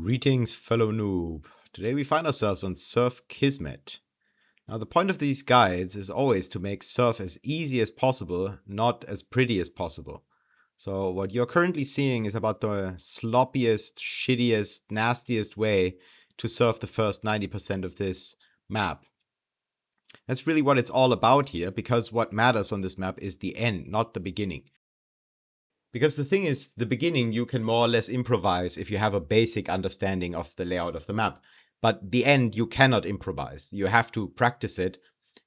Greetings, fellow noob. Today we find ourselves on Surf Kismet. Now the point of these guides is always to make surf as easy as possible, not as pretty as possible. So what you're currently seeing is about the sloppiest, shittiest, nastiest way to surf the first 90% of this map. That's really what it's all about here, because what matters on this map is the end, not the beginning. Because the thing is, the beginning you can more or less improvise if you have a basic understanding of the layout of the map. But the end you cannot improvise. You have to practice it.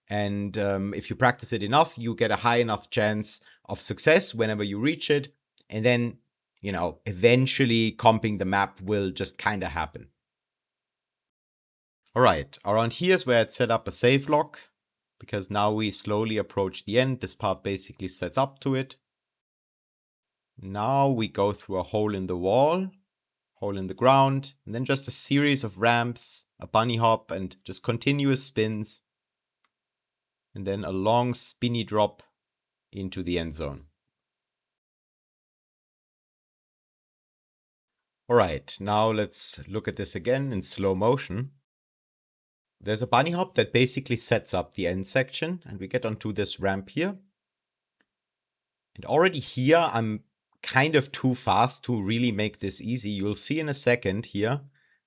And if you practice it enough, you get a high enough chance of success whenever you reach it. And then, eventually comping the map will just kind of happen. All right, around here is where I'd set up a save lock. Because now we slowly approach the end. This part basically sets up to it. Now we go through a hole in the wall, hole in the ground, and then just a series of ramps, a bunny hop, and just continuous spins. And then a long spinny drop into the end zone. Alright, now let's look at this again in slow motion. There's a bunny hop that basically sets up the end section, and we get onto this ramp here. And already here, I'm kind of too fast to really make this easy. You'll see in a second here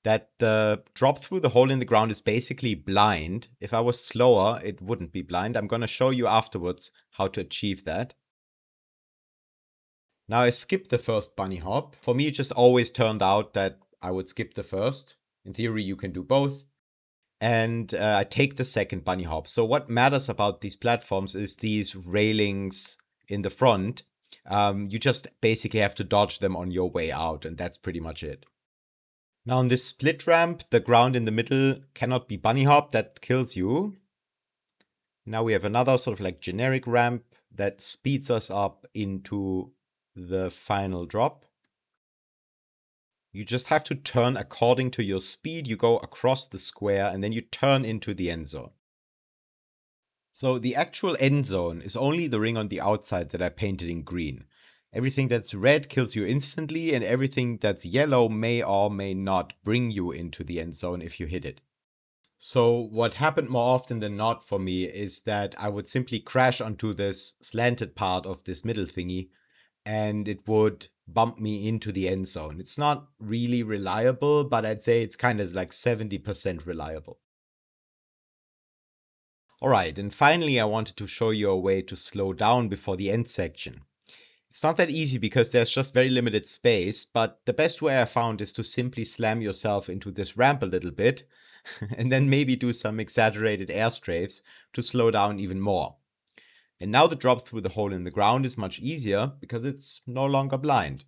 that the drop through the hole in the ground is basically blind. If I was slower, it wouldn't be blind. I'm going to show you afterwards how to achieve that. Now I skipped the first bunny hop. For me, it just always turned out that I would skip the first. In theory, you can do both. And I take the second bunny hop. So what matters about these platforms is these railings in the front. You just basically have to dodge them on your way out, and that's pretty much it. Now on this split ramp, the ground in the middle cannot be bunny hop, that kills you. Now we have another sort of like generic ramp that speeds us up into the final drop. You just have to turn according to your speed. You go across the square and then you turn into the end zone. So the actual end zone is only the ring on the outside that I painted in green. Everything that's red kills you instantly, and everything that's yellow may or may not bring you into the end zone if you hit it. So what happened more often than not for me is that I would simply crash onto this slanted part of this middle thingy, and it would bump me into the end zone. It's not really reliable, but I'd say it's kind of like 70% reliable. Alright, and finally I wanted to show you a way to slow down before the end section. It's not that easy because there's just very limited space, but the best way I found is to simply slam yourself into this ramp a little bit, and then maybe do some exaggerated air strafes to slow down even more. And now the drop through the hole in the ground is much easier because it's no longer blind.